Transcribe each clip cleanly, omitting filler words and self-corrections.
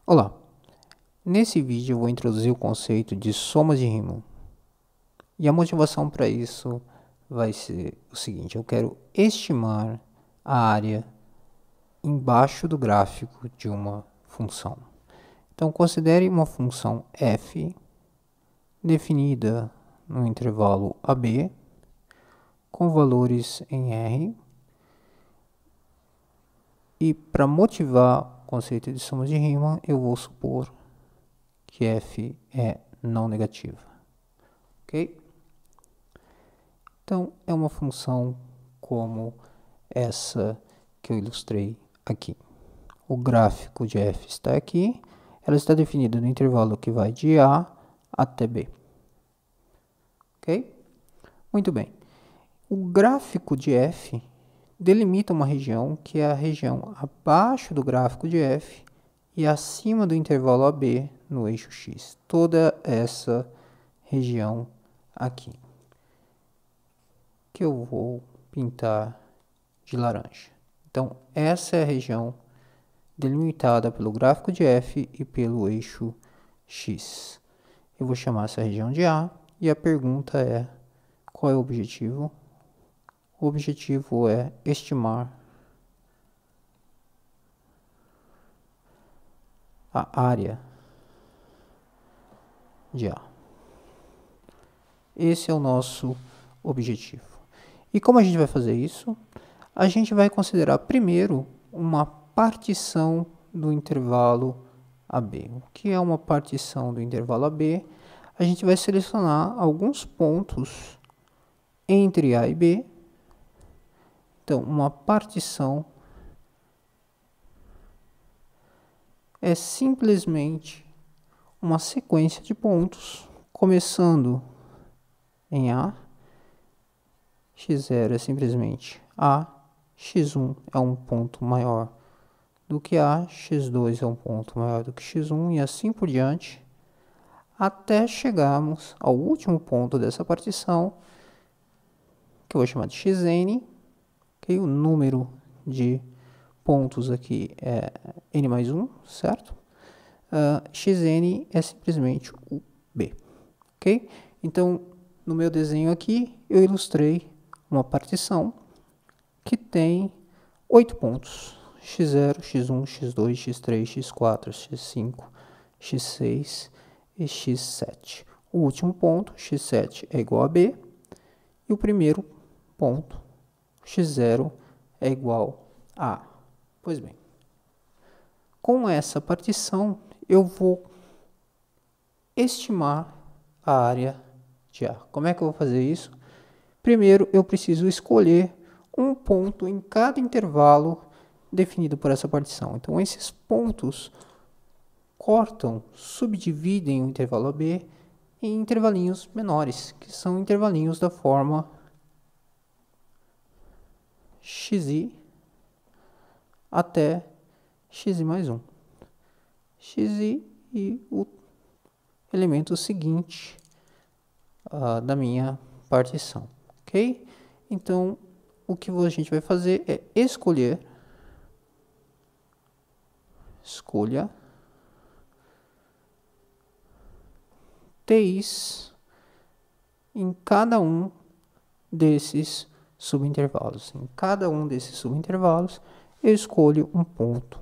Olá, nesse vídeo eu vou introduzir o conceito de somas de Riemann. E a motivação para isso vai ser o seguinte: eu quero estimar a área embaixo do gráfico de uma função. Então considere uma função f definida no intervalo AB com valores em R. E para motivar o conceito de somas de Riemann, eu vou supor que f é não negativa. Ok? Então, é uma função como essa que eu ilustrei aqui. O gráfico de f está aqui. Ela está definida no intervalo que vai de A até B. Ok? Muito bem. O gráfico de f delimita uma região que é a região abaixo do gráfico de f e acima do intervalo AB no eixo x. Toda essa região aqui, que eu vou pintar de laranja. Então, essa é a região delimitada pelo gráfico de f e pelo eixo x. Eu vou chamar essa região de A e a pergunta é: qual é o objetivo? O objetivo é estimar a área de A. Esse é o nosso objetivo. E como a gente vai fazer isso? A gente vai considerar primeiro uma partição do intervalo AB. O que é uma partição do intervalo AB? A gente vai selecionar alguns pontos entre A e B. Então, uma partição é simplesmente uma sequência de pontos, começando em A. X0 é simplesmente A, x1 é um ponto maior do que A, x2 é um ponto maior do que x1 e assim por diante, até chegarmos ao último ponto dessa partição, que eu vou chamar de xn, okay? O número de pontos aqui é n mais 1, certo? Xn é simplesmente o B, ok? Então, no meu desenho aqui, eu ilustrei uma partição que tem 8 pontos: x0, x1, x2, x3, x4, x5, x6 e x7. O último ponto, x7, é igual a B, e o primeiro ponto, x0, é igual a A. Pois bem, com essa partição, eu vou estimar a área de A. Como é que eu vou fazer isso? Primeiro, eu preciso escolher um ponto em cada intervalo definido por essa partição. Então, esses pontos cortam, subdividem o intervalo AB em intervalinhos menores, que são intervalinhos da forma xi até xi mais 1. Xi e o elemento seguinte da minha partição. Ok? Então, o que a gente vai fazer é escolha TIs em cada um desses subintervalos. Em cada um desses subintervalos, eu escolho um ponto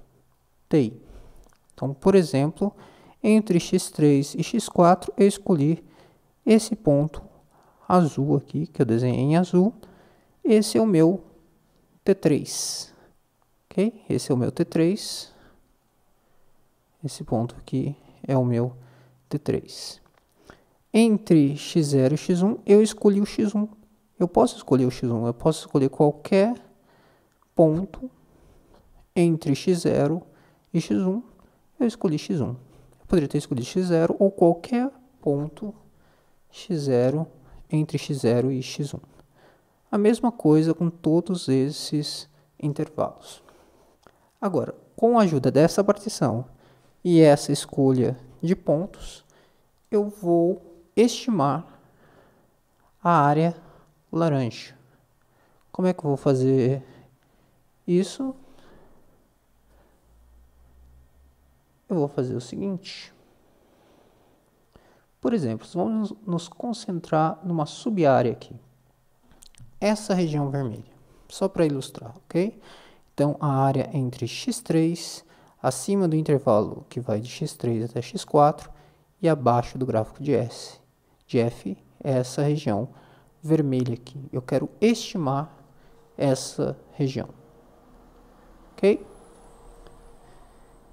TI. Então, por exemplo, entre x3 e x4, eu escolhi esse ponto azul aqui, que eu desenhei em azul. Esse é o meu T3. Ok? Esse é o meu T3. Esse ponto aqui é o meu T3. Entre x0 e x1, eu escolhi o x1. Eu posso escolher o x1, eu posso escolher qualquer ponto entre x0 e x1. Eu escolhi x1. Eu poderia ter escolhido x0 ou qualquer ponto x0 entre x0 e x1. A mesma coisa com todos esses intervalos. Agora, com a ajuda dessa partição e essa escolha de pontos, eu vou estimar a área laranja. Como é que eu vou fazer isso? eu vou fazer o seguinte. Por exemplo, vamos nos concentrar numa sub-área aqui. Essa região vermelha, só para ilustrar, ok? Então, a área entre x3, acima do intervalo que vai de x3 até x4, e abaixo do gráfico de f, é essa região vermelha aqui. Eu quero estimar essa região, ok?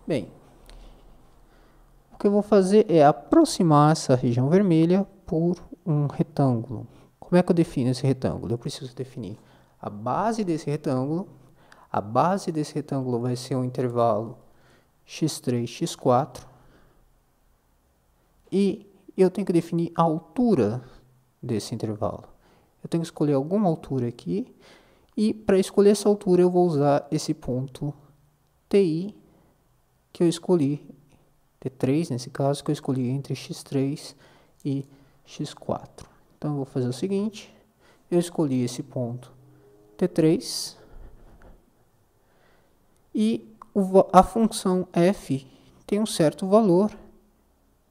Bem, o que eu vou fazer é aproximar essa região vermelha por um retângulo. Como é que eu defino esse retângulo? Eu preciso definir a base desse retângulo. A base desse retângulo vai ser um intervalo x3, x4. E eu tenho que definir a altura desse intervalo. Eu tenho que escolher alguma altura aqui. E para escolher essa altura eu vou usar esse ponto TI que eu escolhi. T3 nesse caso, que eu escolhi entre x3 e x4. Então eu vou fazer o seguinte. Eu escolhi esse ponto T3. E a função f tem um certo valor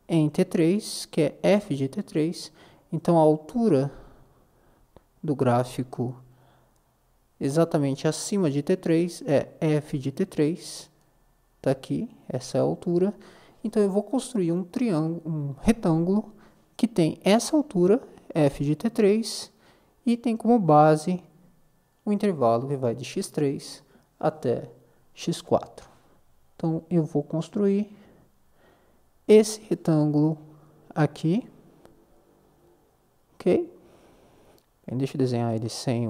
em T3, que é f de T3. Então, a altura do gráfico exatamente acima de T3 é f de T3. Está aqui, essa é a altura. Então, eu vou construir um retângulo que tem essa altura, f de T3, e tem como base o intervalo que vai de x3 até x4. Então, eu vou construir esse retângulo aqui, ok? Deixa eu desenhar ele sem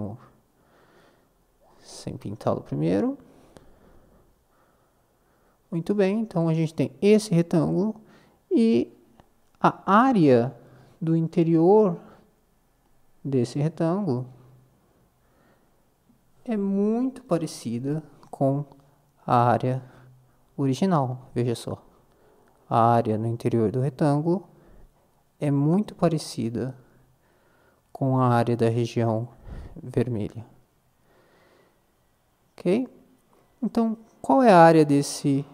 pintá-lo primeiro. Muito bem, então a gente tem esse retângulo e a área do interior desse retângulo é muito parecida com a área original. Veja só, a área no interior do retângulo é muito parecida com a área da região vermelha. Ok? Então, qual é a área desse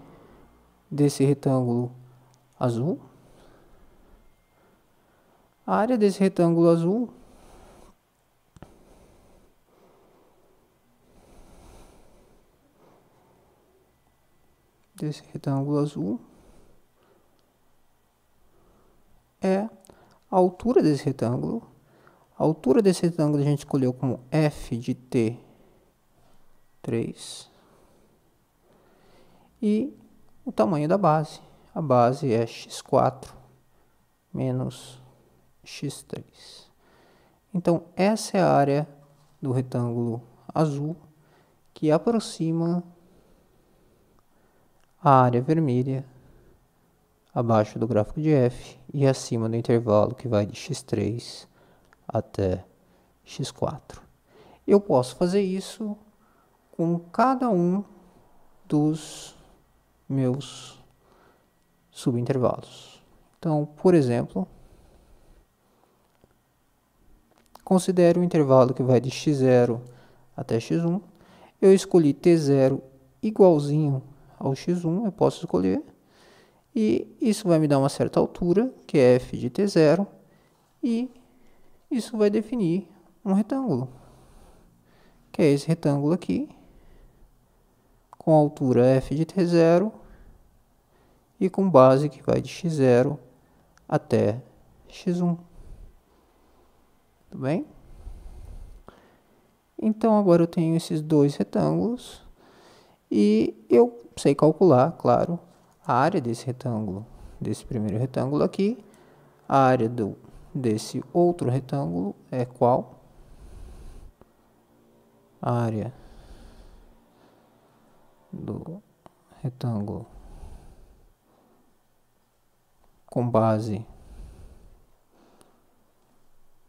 retângulo azul? A área desse retângulo azul é a altura desse retângulo. A altura desse retângulo a gente escolheu como f de T3. E o tamanho da base. A base é x4 menos x3. Então, essa é a área do retângulo azul que aproxima a área vermelha abaixo do gráfico de f e acima do intervalo que vai de x3 até x4. Eu posso fazer isso com cada um dos meus subintervalos. Então, por exemplo, considero o intervalo que vai de x0 até x1. Eu escolhi t0 igualzinho ao x1, eu posso escolher. E isso vai me dar uma certa altura, que é f de t0. E isso vai definir um retângulo, que é esse retângulo aqui, com altura f de t0 e com base que vai de x0 até x1. Tudo bem? Então, agora eu tenho esses dois retângulos e eu sei calcular, claro, a área desse retângulo, desse primeiro retângulo aqui. A área desse outro retângulo é qual? A área do retângulo com base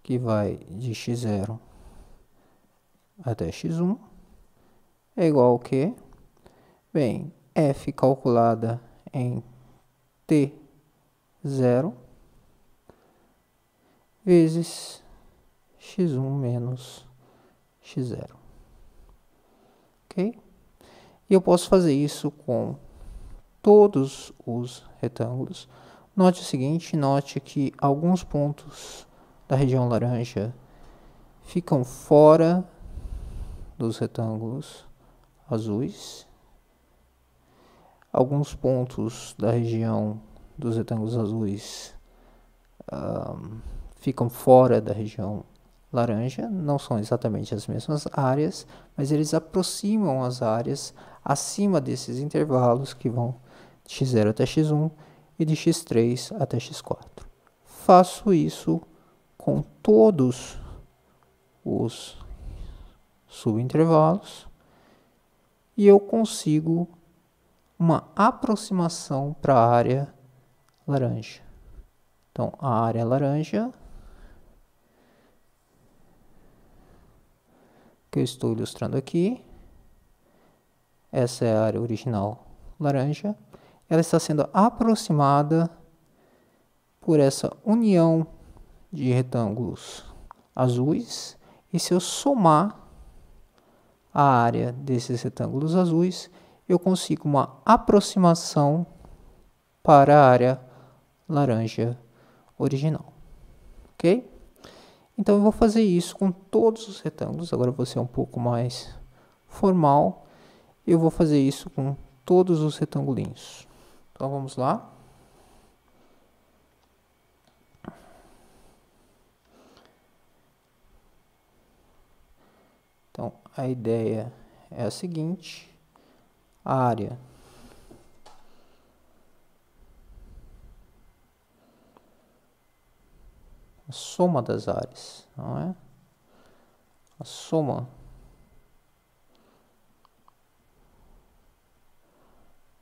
que vai de x0 até x1 é igual ao quê? Bem, f calculada em t0 vezes x1 menos x0. Ok? E eu posso fazer isso com todos os retângulos. Note o seguinte, note que alguns pontos da região laranja ficam fora dos retângulos azuis. Alguns pontos da região dos retângulos azuis ficam fora da região laranja, não são exatamente as mesmas áreas, mas eles aproximam as áreas acima desses intervalos que vão de x0 até x1 e de x3 até x4. Faço isso com todos os subintervalos e eu consigo uma aproximação para a área laranja. Então, a área laranja, que eu estou ilustrando aqui, essa é a área original laranja, ela está sendo aproximada por essa união de retângulos azuis, e se eu somar a área desses retângulos azuis, eu consigo uma aproximação para a área laranja original, ok? Então eu vou fazer isso com todos os retângulos, agora eu vou ser um pouco mais formal, eu vou fazer isso com todos os retangulinhos. Então vamos lá. Então a ideia é a seguinte, a área a soma das áreas, não é? A soma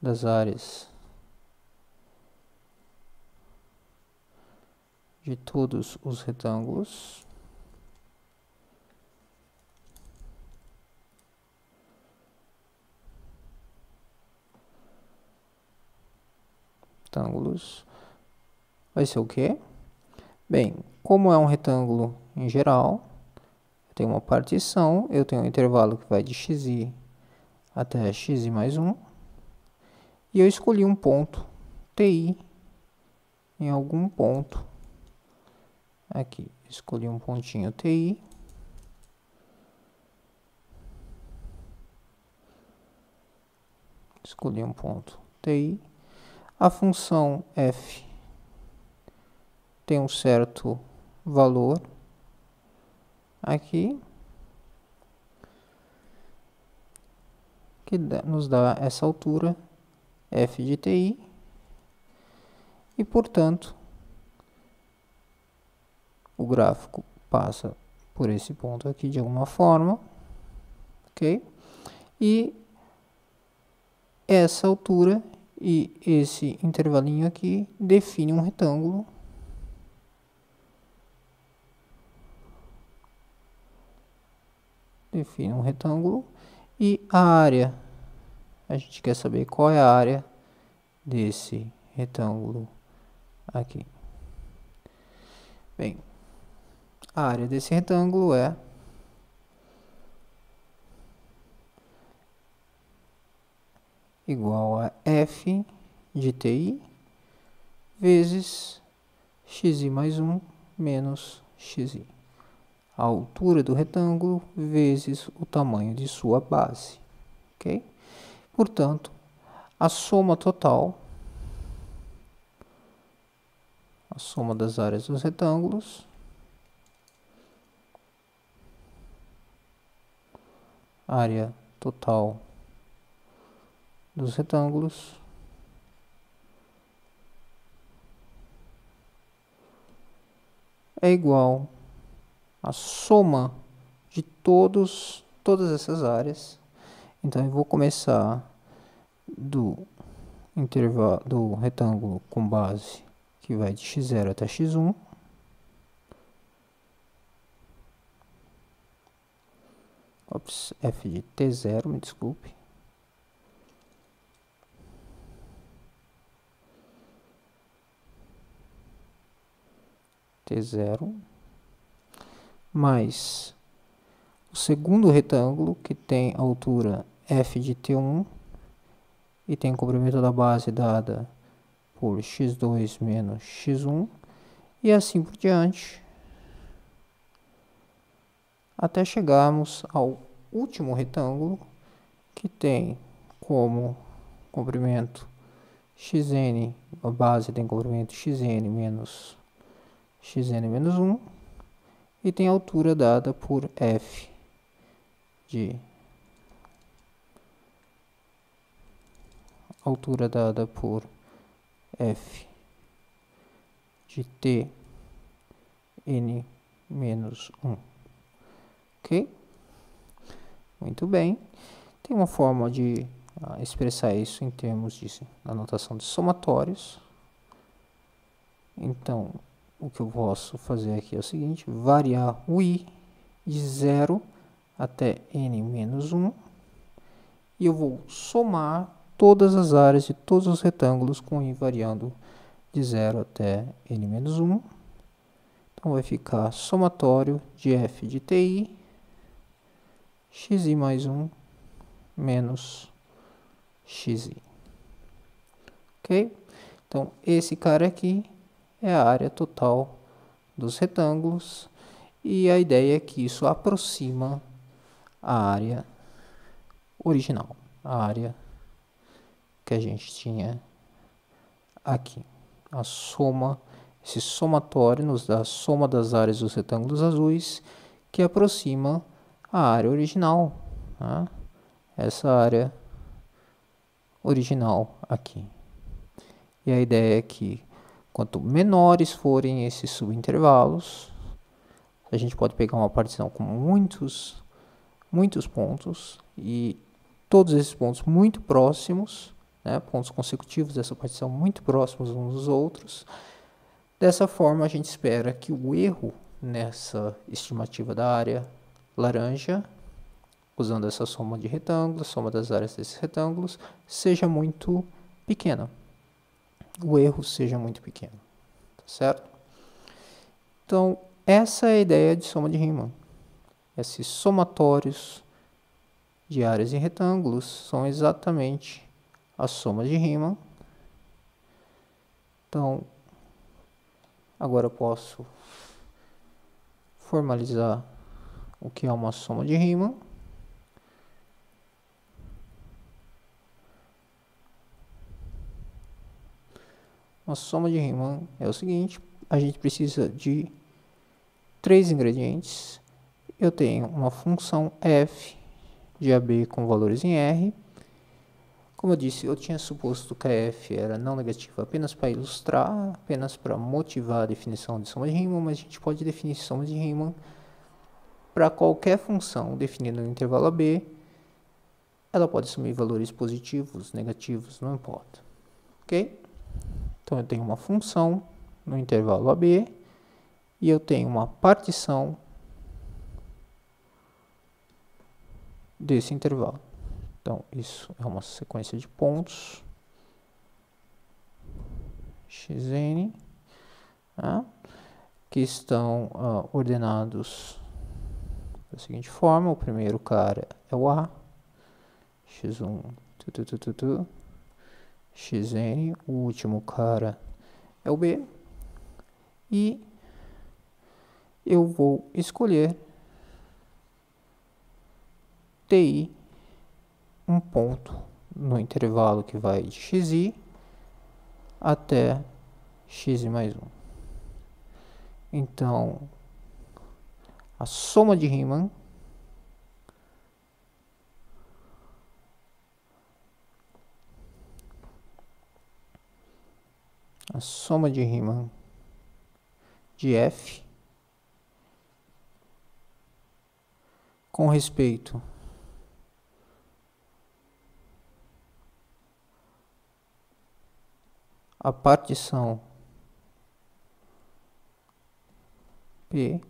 das áreas de todos os retângulos vai ser o quê? Bem, como é um retângulo em geral, eu tenho uma partição, eu tenho um intervalo que vai de xi até xi mais 1, e eu escolhi um ponto TI em algum ponto aqui. Escolhi um pontinho TI. Escolhi um ponto TI. A função f tem um certo valor aqui, que nos dá essa altura, f de TI, e, portanto, o gráfico passa por esse ponto aqui de alguma forma, ok? E essa altura e esse intervalinho aqui define um retângulo. Define um retângulo e a área, a gente quer saber qual é a área desse retângulo aqui. Bem, a área desse retângulo é igual a f de TI vezes xi mais 1 menos xi. A altura do retângulo vezes o tamanho de sua base, ok? Portanto, a soma total, a soma das áreas dos retângulos, área total dos retângulos, é igual à soma de todas essas áreas. Então eu vou começar do retângulo com base que vai de x0 até x1. Ops, f de t0, me desculpe. T0 mais o segundo retângulo, que tem a altura f de t1, e tem o comprimento da base dada por x2 menos x1, e assim por diante, até chegarmos ao último retângulo, que tem como comprimento xn, a base tem comprimento xn menos 1, e tem altura dada por f de f de t n menos 1. Ok? Muito bem. Tem uma forma de expressar isso em termos de anotação de somatórios. Então, o que eu posso fazer aqui é o seguinte: variar o i de 0 até n menos 1, e eu vou somar todas as áreas de todos os retângulos com i variando de 0 até n menos 1. Então, vai ficar somatório de f de ti, xi mais 1 menos xi. Ok? Então, esse cara aqui é a área total dos retângulos, e a ideia é que isso aproxima a área original, a área que a gente tinha aqui. A soma, esse somatório nos dá a soma das áreas dos retângulos azuis, que aproxima a área original, tá? Essa área original aqui. E a ideia é que quanto menores forem esses subintervalos, a gente pode pegar uma partição com muitos pontos, e todos esses pontos muito próximos, né, pontos consecutivos dessa partição muito próximos uns dos outros. Dessa forma, a gente espera que o erro nessa estimativa da área laranja, usando essa soma de retângulos, soma das áreas desses retângulos, seja muito pequena. O erro seja muito pequeno, tá certo? Então, essa é a ideia de soma de Riemann. Esses somatórios de áreas e retângulos são exatamente a soma de Riemann. Então, agora eu posso formalizar o que é uma soma de Riemann. Uma soma de Riemann é o seguinte: a gente precisa de 3 ingredientes. Eu tenho uma função f de AB com valores em R. Como eu disse, eu tinha suposto que a f era não negativa apenas para ilustrar, apenas para motivar a definição de soma de Riemann, mas a gente pode definir soma de Riemann para qualquer função definida no intervalo AB. Ela pode assumir valores positivos, negativos, não importa. Ok? Então, eu tenho uma função no intervalo AB e eu tenho uma partição desse intervalo. Então, isso é uma sequência de pontos xn, tá, que estão ordenados da seguinte forma: o primeiro cara é o A, x1, xn, o último cara é o B, e eu vou escolher ti um ponto no intervalo que vai de xi até x mais 1. Então, a soma de Riemann de f com respeito à partição P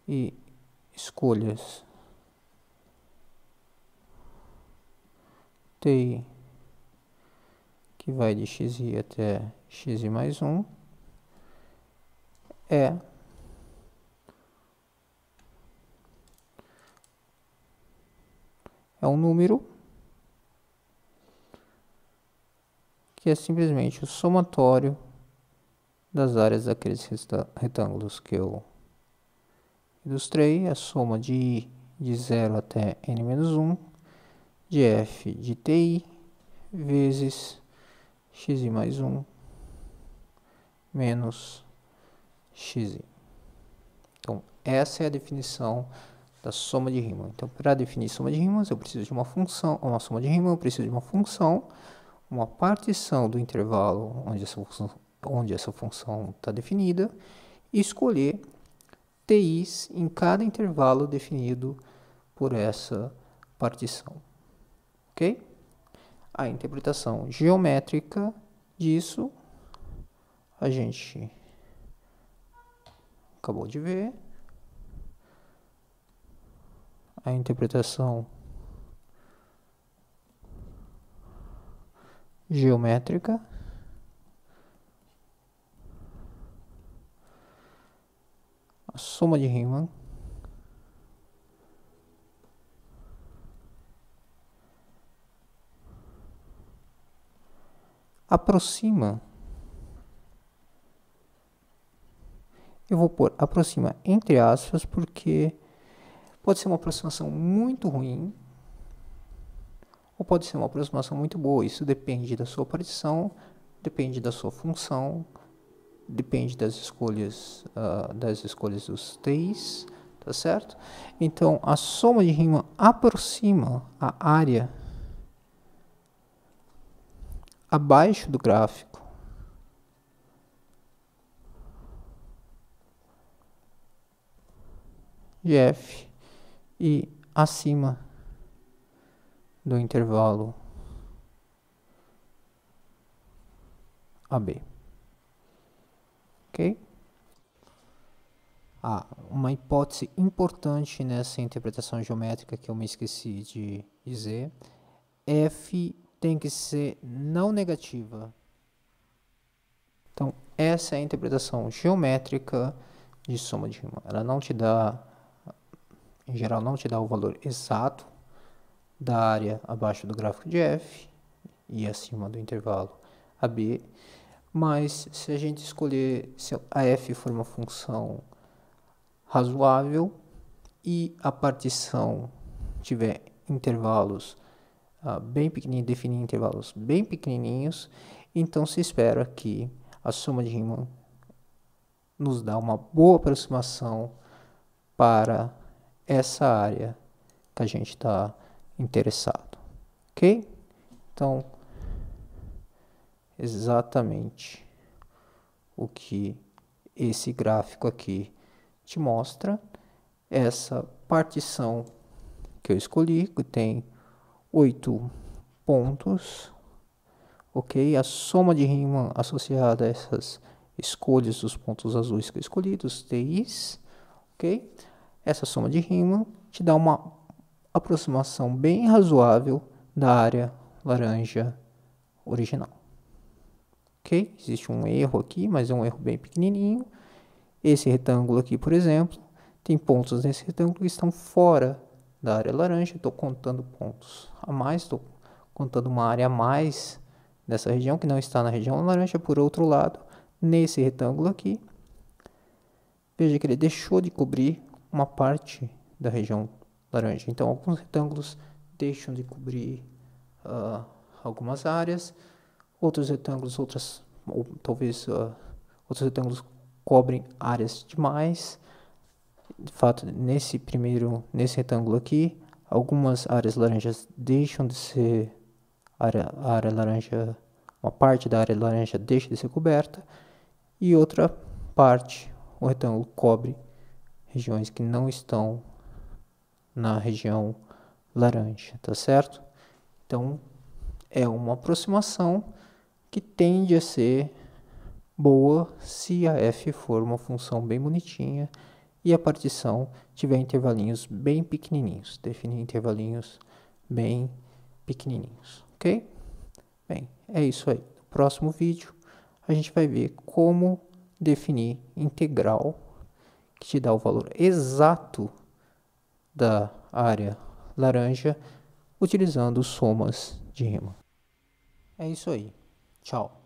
e escolhas ti que vai de xi até x mais 1 é um número que é simplesmente o somatório das áreas daqueles retângulos que eu ilustrei, a soma de I de 0 até n-1, de f de ti, vezes xi mais 1, menos xi. Então, essa é a definição da soma de Riemann. Então, para definir soma de Riemann, eu preciso de uma função, uma soma de Riemann, eu preciso de uma função, uma partição do intervalo onde essa função está definida, e escolher TIs em cada intervalo definido por essa partição. Ok? A interpretação geométrica disso a gente acabou de ver. A interpretação geométrica a soma de Riemann aproxima, eu vou pôr aproxima entre aspas, porque pode ser uma aproximação muito ruim, ou pode ser uma aproximação muito boa. Isso depende da sua partição, depende da sua função, depende das escolhas dos TIs, tá certo? Então, a soma de Riemann aproxima a área abaixo do gráfico de f e acima do intervalo AB. Ok? Uma hipótese importante nessa interpretação geométrica que eu me esqueci de dizer: f tem que ser não negativa. Então, essa é a interpretação geométrica de soma de Riemann. Ela não te dá, em geral, não te dá o valor exato da área abaixo do gráfico de f e acima do intervalo AB, mas se a gente escolher, se a f for uma função razoável e a partição tiver intervalos bem pequenininhos, definir intervalos bem pequenininhos, então se espera que a soma de Riemann nos dá uma boa aproximação para essa área que a gente está interessado, ok? Então, exatamente o que esse gráfico aqui te mostra. Essa partição que eu escolhi, que tem 8 pontos, ok? A soma de Riemann associada a essas escolhas dos pontos azuis que eu escolhi, dos TIs, ok? Essa soma de Riemann te dá uma aproximação bem razoável da área laranja original. Ok? Existe um erro aqui, mas é um erro bem pequenininho. Esse retângulo aqui, por exemplo, tem pontos nesse retângulo que estão fora da área laranja. Estou contando pontos a mais, estou contando uma área a mais dessa região que não está na região laranja. Por outro lado, nesse retângulo aqui, veja que ele deixou de cobrir uma parte da região laranja. Então, alguns retângulos deixam de cobrir algumas áreas, outros retângulos, ou talvez outros retângulos cobrem áreas demais. De fato, nesse retângulo aqui, algumas áreas laranjas deixam de ser a área laranja, uma parte da área laranja deixa de ser coberta e outra parte, o retângulo cobre regiões que não estão na região laranja, tá certo? Então, é uma aproximação que tende a ser boa se a f for uma função bem bonitinha e a partição tiver intervalinhos bem pequenininhos. Definir intervalinhos bem pequenininhos, ok? Bem, é isso aí. No próximo vídeo, a gente vai ver como definir integral que te dá o valor exato da área laranja utilizando somas de Riemann. É isso aí. Tchau.